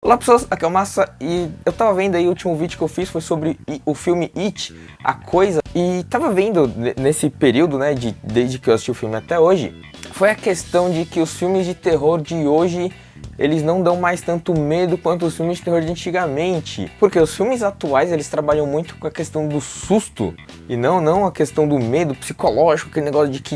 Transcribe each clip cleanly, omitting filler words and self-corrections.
Olá pessoas, aqui é o Massa e eu tava vendo aí, o último vídeo que eu fiz foi sobre o filme It, A Coisa, e tava vendo nesse período, né, desde que eu assisti o filme até hoje, foi a questão de que os filmes de terror de hoje, eles não dão mais tanto medo quanto os filmes de terror de antigamente. Porque os filmes atuais, eles trabalham muito com a questão do susto e não a questão do medo psicológico, aquele negócio de que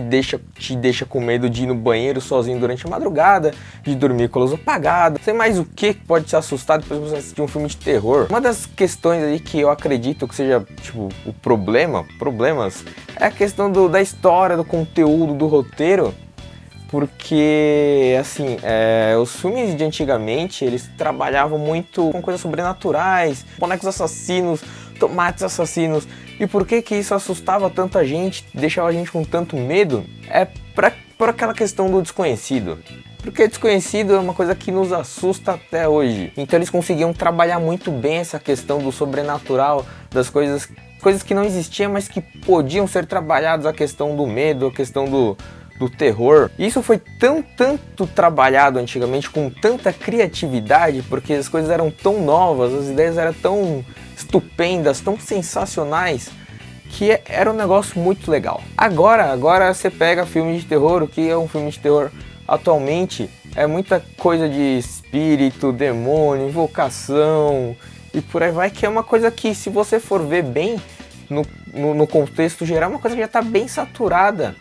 te deixa com medo de ir no banheiro sozinho durante a madrugada, de dormir com a luz apagada. Sei mais o que pode te assustar depois de você assistir um filme de terror. Uma das questões aí que eu acredito que seja, tipo, o problemas, é a questão da história, do conteúdo, do roteiro. Porque, assim, os filmes de antigamente, eles trabalhavam muito com coisas sobrenaturais, bonecos assassinos, tomates assassinos. E por que isso assustava tanta gente, deixava a gente com tanto medo? É por aquela questão do desconhecido. Porque desconhecido é uma coisa que nos assusta até hoje. Então eles conseguiam trabalhar muito bem essa questão do sobrenatural, das coisas que não existiam, mas que podiam ser trabalhadas, a questão do medo, a questão do terror. Isso foi tanto trabalhado antigamente, com tanta criatividade, porque as coisas eram tão novas, as ideias eram tão estupendas, tão sensacionais, que era um negócio muito legal. Agora você pega filme de terror, o que é um filme de terror atualmente é muita coisa de espírito, demônio, invocação e por aí vai, que é uma coisa que, se você for ver bem no contexto geral, é uma coisa que já está bem saturada.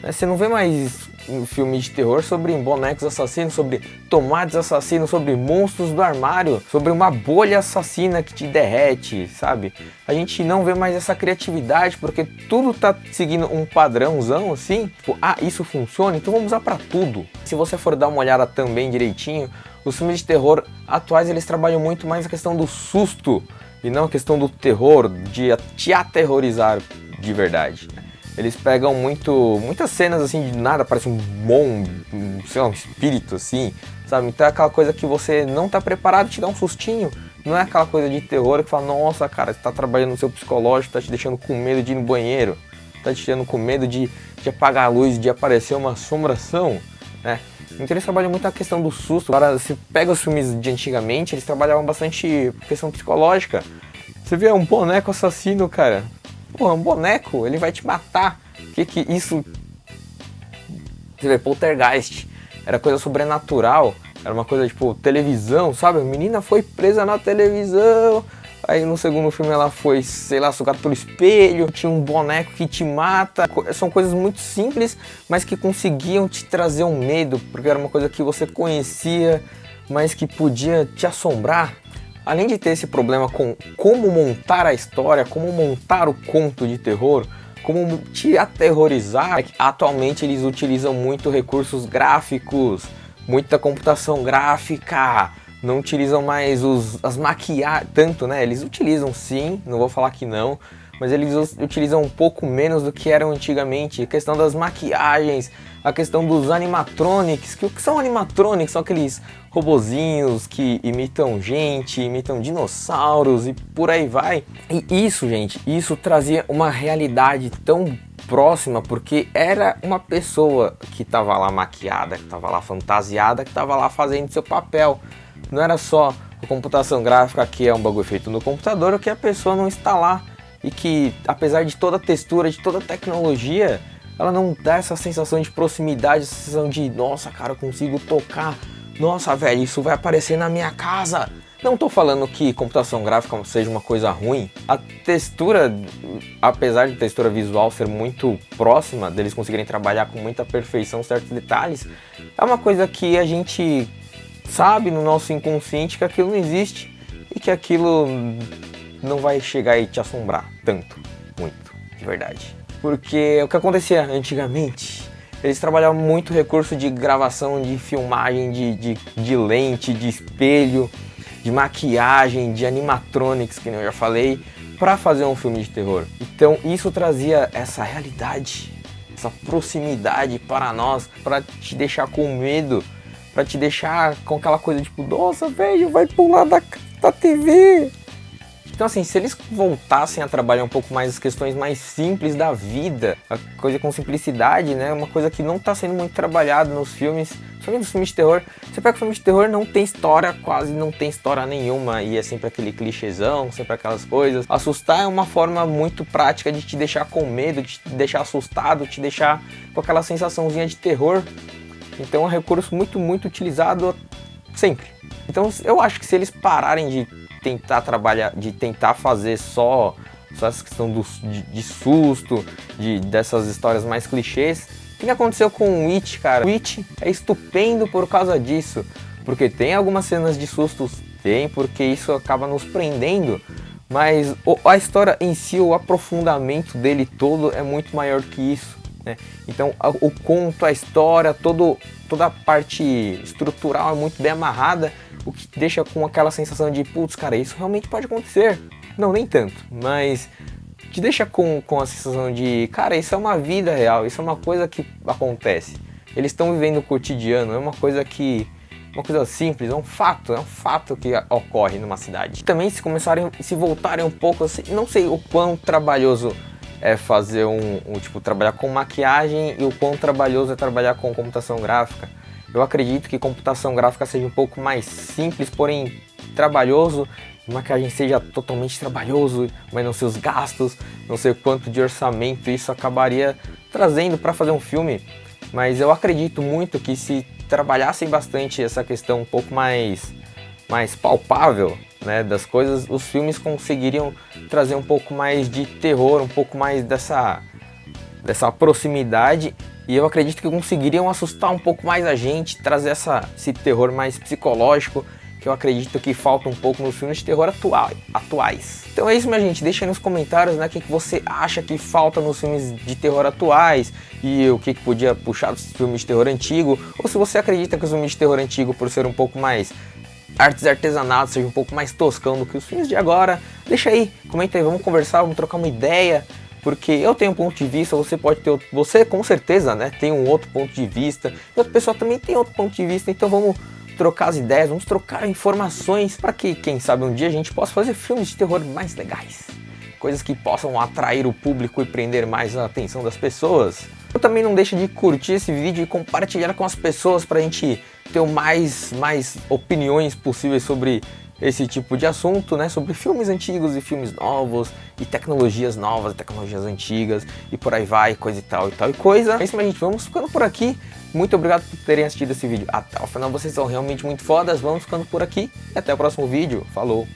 Você não vê mais um filme de terror sobre bonecos assassinos, sobre tomates assassinos, sobre monstros do armário, sobre uma bolha assassina que te derrete, sabe? A gente não vê mais essa criatividade, porque tudo tá seguindo um padrãozão assim, tipo, isso funciona, então vamos usar pra tudo. Se você for dar uma olhada também direitinho, os filmes de terror atuais, eles trabalham muito mais a questão do susto e não a questão do terror, de te aterrorizar de verdade. Eles pegam muitas cenas assim de nada, parece um espírito assim, sabe? Então é aquela coisa que você não tá preparado, te dá um sustinho. Não é aquela coisa de terror que fala, nossa cara, você tá trabalhando no seu psicológico, tá te deixando com medo de ir no banheiro, tá te deixando com medo de apagar a luz, de aparecer uma assombração, né? Então eles trabalham muito a questão do susto. Agora, se pega os filmes de antigamente, eles trabalhavam bastante questão psicológica. Você vê um boneco assassino, cara. Porra, um boneco, ele vai te matar. Que isso... Você vê, Poltergeist era coisa sobrenatural, era uma coisa tipo televisão, sabe? A menina foi presa na televisão, aí no segundo filme ela foi, sei lá, sugada pelo espelho, tinha um boneco que te mata. São coisas muito simples, mas que conseguiam te trazer um medo, porque era uma coisa que você conhecia, mas que podia te assombrar. Além de ter esse problema com como montar a história, como montar o conto de terror, como te aterrorizar, atualmente eles utilizam muito recursos gráficos, muita computação gráfica, não utilizam mais as maquiagens, tanto, né? Eles utilizam sim, não vou falar que não, mas eles utilizam um pouco menos do que eram antigamente. A questão das maquiagens, a questão dos animatronics. O que são animatronics? São aqueles robozinhos que imitam gente, imitam dinossauros e por aí vai. E isso, gente, isso trazia uma realidade tão próxima, porque era uma pessoa que estava lá maquiada, que estava lá fantasiada, que estava lá fazendo seu papel. Não era só a computação gráfica, que é um bagulho feito no computador, que a pessoa não está lá. E que, apesar de toda a textura, de toda a tecnologia, ela não dá essa sensação de proximidade, essa sensação de, nossa, cara, eu consigo tocar. Nossa, velho, isso vai aparecer na minha casa. Não tô falando que computação gráfica seja uma coisa ruim. A textura, apesar de textura visual ser muito próxima, deles conseguirem trabalhar com muita perfeição certos detalhes, é uma coisa que a gente sabe no nosso inconsciente que aquilo não existe e que aquilo não vai chegar e te assombrar tanto, muito, de verdade. Porque o que acontecia antigamente, eles trabalhavam muito recurso de gravação, de filmagem, de lente, de espelho, de maquiagem, de animatronics, que eu já falei, para fazer um filme de terror. Então isso trazia essa realidade, essa proximidade para nós, para te deixar com medo, para te deixar com aquela coisa tipo, nossa, velho, vai pular da TV. Então assim, se eles voltassem a trabalhar um pouco mais as questões mais simples da vida, a coisa com simplicidade, né, uma coisa que não está sendo muito trabalhada nos filmes, somente nos filmes de terror. Você pega o filme de terror, não tem história, quase não tem história nenhuma, e é sempre aquele clichêzão, sempre aquelas coisas. Assustar é uma forma muito prática de te deixar com medo, de te deixar assustado, te deixar com aquela sensaçãozinha de terror. Então é um recurso muito, muito utilizado sempre. Então eu acho que se eles pararem de tentar trabalhar, de tentar fazer só essa questão de susto, dessas histórias mais clichês, o que aconteceu com o It, cara? O It é estupendo por causa disso, porque tem algumas cenas de sustos, tem, porque isso acaba nos prendendo, mas a história em si, o aprofundamento dele todo é muito maior que isso, né? Então o conto, a história, toda a parte estrutural é muito bem amarrada, o que deixa com aquela sensação de, putz, cara, isso realmente pode acontecer. Não, nem tanto, mas te deixa com a sensação de, cara, isso é uma vida real, isso é uma coisa que acontece. Eles estão vivendo o cotidiano, é uma coisa simples, é um fato que ocorre numa cidade. Também se voltarem um pouco, assim, não sei o quão trabalhoso é fazer trabalhar com maquiagem e o quão trabalhoso é trabalhar com computação gráfica. Eu acredito que computação gráfica seja um pouco mais simples, porém trabalhoso. Maquiagem seja totalmente trabalhoso, mas não sei os gastos, não sei quanto de orçamento isso acabaria trazendo para fazer um filme. Mas eu acredito muito que se trabalhassem bastante essa questão um pouco mais palpável, né, das coisas, os filmes conseguiriam trazer um pouco mais de terror, um pouco mais dessa proximidade, e eu acredito que conseguiriam assustar um pouco mais a gente, trazer esse terror mais psicológico, que eu acredito que falta um pouco nos filmes de terror atuais. Então é isso, minha gente, deixa aí nos comentários, né, o que você acha que falta nos filmes de terror atuais, e o que podia puxar dos filmes de terror antigo, ou se você acredita que os filmes de terror antigo, por ser um pouco mais artes artesanatos, seja um pouco mais toscão do que os filmes de agora. Deixa aí, comenta aí, vamos conversar, vamos trocar uma ideia, porque eu tenho um ponto de vista, você pode ter outro, você com certeza, né, tem um outro ponto de vista, e outra pessoa também tem outro ponto de vista, então vamos trocar as ideias, vamos trocar informações para que, quem sabe, um dia a gente possa fazer filmes de terror mais legais, coisas que possam atrair o público e prender mais a atenção das pessoas. Eu também não deixe de curtir esse vídeo e compartilhar com as pessoas para a gente ter o mais opiniões possíveis sobre esse tipo de assunto, né? Sobre filmes antigos e filmes novos, e tecnologias novas, tecnologias antigas, e por aí vai, coisa e tal e coisa. É isso, minha gente, vamos ficando por aqui. Muito obrigado por terem assistido esse vídeo até o final, vocês são realmente muito fodas. Vamos ficando por aqui e até o próximo vídeo. Falou!